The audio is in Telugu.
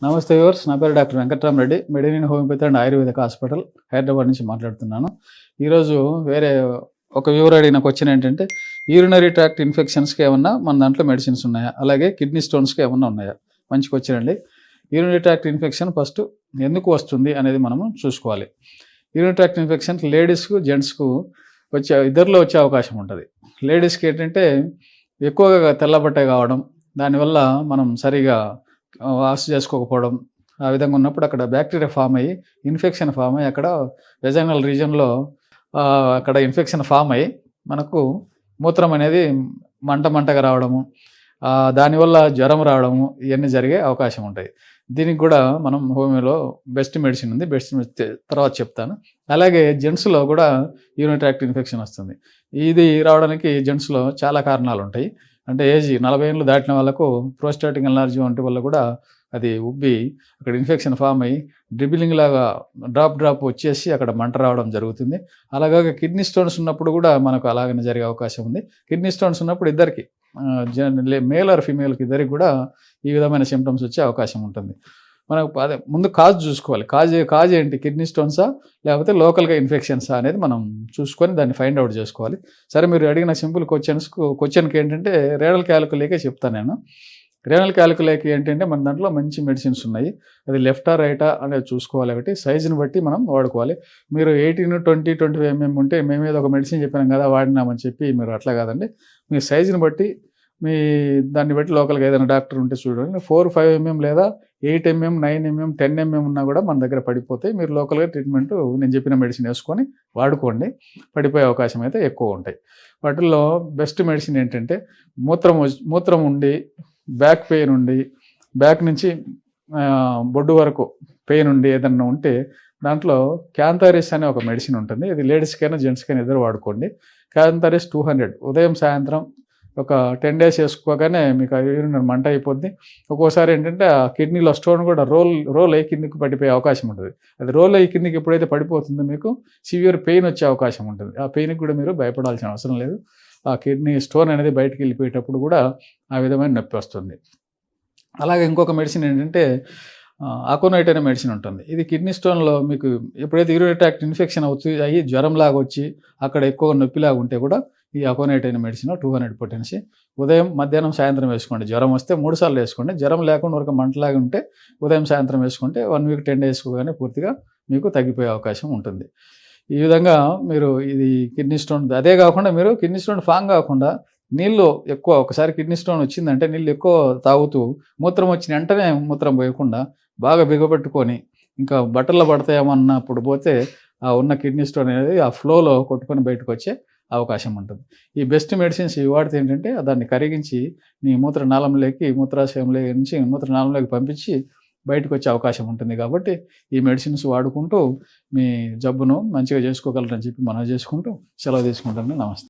నమస్తే వ్యూవర్స్, నా పేరు డాక్టర్ వెంకట్రామరెడ్డి, మెడినిన్ homeopathy and ayurvedic hospital Hyderabad నుంచి మాట్లాడుతున్నాను. ఈరోజు వేరే ఒక వ్యూవర్ అడిగిన క్వశ్చన్ ఏంటంటే, యూరినరీ ట్రాక్ట్ ఇన్ఫెక్షన్స్కి ఏమన్నా మన దాంట్లో మెడిసిన్స్ ఉన్నాయా, అలాగే కిడ్నీ స్టోన్స్కి ఏమన్నా ఉన్నాయా? మంచి క్వశ్చన్ అండి. యూరినరీ ట్రాక్ట్ ఇన్ఫెక్షన్ ఫస్ట్ ఎందుకు వస్తుంది అనేది మనము చూసుకోవాలి. యూరినరీ ట్రాక్ట్ ఇన్ఫెక్షన్ లేడీస్కు జెంట్స్కు ఇద్దరిలో వచ్చే అవకాశం ఉంటుంది. లేడీస్కి ఏంటంటే ఎక్కువగా తెల్లబట్టే కావడం, దానివల్ల మనం సరిగా వాష్ చేసుకోకపోవడం, ఆ విధంగా ఉన్నప్పుడు అక్కడ బ్యాక్టీరియా ఫామ్ అయ్యి ఇన్ఫెక్షన్ ఫామ్ అయ్యి అక్కడ వెజైనల్ రీజన్లో అక్కడ ఇన్ఫెక్షన్ ఫామ్ అయ్యి మనకు మూత్రం అనేది మంటగా రావడము, దానివల్ల జ్వరం రావడము, ఇవన్నీ జరిగే అవకాశం ఉంటాయి. దీనికి కూడా మనం హోమియోలో బెస్ట్ మెడిసిన్ ఉంది, బెస్ట్ తర్వాత చెప్తాను. అలాగే జెంట్స్లో కూడా యూరినరీ ట్రాక్ట్ ఇన్ఫెక్షన్ వస్తుంది. ఇది రావడానికి జెంట్స్లో చాలా కారణాలు ఉంటాయి. అంటే ఏజ్ 40 ఏళ్ళు దాటిన వాళ్ళకు ప్రోస్టాటిక్ ఎన్లార్జీ వంటి వల్ల కూడా అది ఉబ్బి అక్కడ ఇన్ఫెక్షన్ ఫామ్ అయ్యి డ్రిబిలింగ్ లాగా డ్రాప్ వచ్చేసి అక్కడ మంట రావడం జరుగుతుంది. అలాగే కిడ్నీ స్టోన్స్ ఉన్నప్పుడు కూడా మనకు అలాగనే జరిగే అవకాశం ఉంది. కిడ్నీ స్టోన్స్ ఉన్నప్పుడు ఇద్దరికి మేల్ ఆర్ ఫీమేల్కి ఇద్దరికి కూడా ఈ విధమైన సిమ్టమ్స్ వచ్చే అవకాశం ఉంటుంది. మనకు అదే ముందు కాజ్ చూసుకోవాలి. కాజ్ ఏంటి, కిడ్నీ స్టోన్సా లేకపోతే లోకల్గా ఇన్ఫెక్షన్సా అనేది మనం చూసుకొని దాన్ని ఫైండ్ అవుట్ చేసుకోవాలి. సరే, మీరు అడిగిన సింపుల్ క్వశ్చన్కి ఏంటంటే రేనల్ క్యాలిక్యులేకే చెప్తాను నేను. రేనల్ క్యాలిక్యులేకి ఏంటంటే మన దాంట్లో మంచి మెడిసిన్స్ ఉన్నాయి. అది లెఫ్టా రైటా అనేది చూసుకోవాలి. ఒకటి సైజుని బట్టి మనం వాడుకోవాలి. మీరు 18, 20, 25 mm ఉంటే మేమేదో ఒక మెడిసిన్ చెప్పినాం కదా వాడినామని చెప్పి మీరు అట్లా కాదండి. మీ సైజుని బట్టి దాన్ని బట్టి లోకల్గా ఏదైనా డాక్టర్ ఉంటే చూడండి. 4, 5 mm లేదా 8 mm, 9 mm, 10 mm ఉన్నా కూడా మన దగ్గర పడిపోతాయి. మీరు లోకల్గా ట్రీట్మెంట్ నేను చెప్పిన మెడిసిన్ వేసుకొని వాడుకోండి. పడిపోయే అవకాశం అయితే ఎక్కువ ఉంటాయి. వాటిల్లో బెస్ట్ మెడిసిన్ ఏంటంటే మూత్రం ఉండి బ్యాక్ పెయిన్ ఉండి బ్యాక్ నుంచి బొడ్డు వరకు పెయిన్ ఉండి ఏదన్నా ఉంటే దాంట్లో క్యాంథారిస్ అనే ఒక మెడిసిన్ ఉంటుంది. ఇది లేడీస్కైనా జెంట్స్కైనా ఇద్దరు వాడుకోండి. క్యాంథారిస్ 200 ఉదయం సాయంత్రం ఒక 10 days వేసుకోగానే మీకు యూరిన్ మంట అయిపోద్ది. ఒక్కోసారి ఏంటంటే ఆ కిడ్నీలో స్టోన్ కూడా రోల్ అయ్యి కిందికి పడిపోయే అవకాశం ఉంటుంది. అది రోల్ అయ్యి కిందికి ఎప్పుడైతే పడిపోతుందో మీకు సివియర్ పెయిన్ వచ్చే అవకాశం ఉంటుంది. ఆ పెయిన్కి కూడా మీరు భయపడాల్సిన అవసరం లేదు. ఆ కిడ్నీ స్టోన్ అనేది బయటకు వెళ్ళిపోయేటప్పుడు కూడా ఆ విధమైన నొప్పి వస్తుంది. అలాగే ఇంకొక మెడిసిన్ ఏంటంటే అకోనైట్ అనే మెడిసిన్ ఉంటుంది. ఇది కిడ్నీ స్టోన్లో మీకు ఎప్పుడైతే యూరినరీ ట్రాక్ట్ ఇన్ఫెక్షన్ అయ్యి జ్వరంలాగా వచ్చి అక్కడ ఎక్కువ నొప్పిలాగా ఉంటే కూడా ఈ అకోనైట్ అయిన మెడిసిన్ 200 పొటెన్సీ ఉదయం మధ్యాహ్నం సాయంత్రం వేసుకోండి. జ్వరం వస్తే 3 సార్లు వేసుకోండి. జ్వరం లేకుండా ఒక మంటలాగా ఉంటే ఉదయం సాయంత్రం వేసుకుంటే 1 week 10 days కానీ పూర్తిగా మీకు తగ్గిపోయే అవకాశం ఉంటుంది. ఈ విధంగా మీరు ఇది కిడ్నీ స్టోన్, అదే కాకుండా మీరు కిడ్నీ స్టోన్ ఫామ్ కాకుండా నీళ్ళు ఎక్కువ, ఒకసారి కిడ్నీ స్టోన్ వచ్చిందంటే నీళ్ళు ఎక్కువ తాగుతూ మూత్రం వచ్చిన వెంటనే మూత్రం పోయకుండా బాగా బిగబెట్టుకొని ఇంకా బట్టల్లో పడతాయేమన్నప్పుడు పోతే ఆ ఉన్న కిడ్నీ స్టోన్ అనేది ఆ ఫ్లోలో కొట్టుకొని బయటకు వచ్చే అవకాశం ఉంటుంది. ఈ బెస్ట్ మెడిసిన్స్ ఇవి వాడితే ఏంటంటే దాన్ని కరిగించి నీ మూత్రాశయంలో నుంచి మూత్రనాళంలోకి పంపించి బయటకు వచ్చే అవకాశం ఉంటుంది. కాబట్టి ఈ మెడిసిన్స్ వాడుకుంటూ మీ జబ్బును మంచిగా చేసుకోగలరని చెప్పి మనం చేసుకుంటూ సెలవు తీసుకుంటాను. నమస్తే.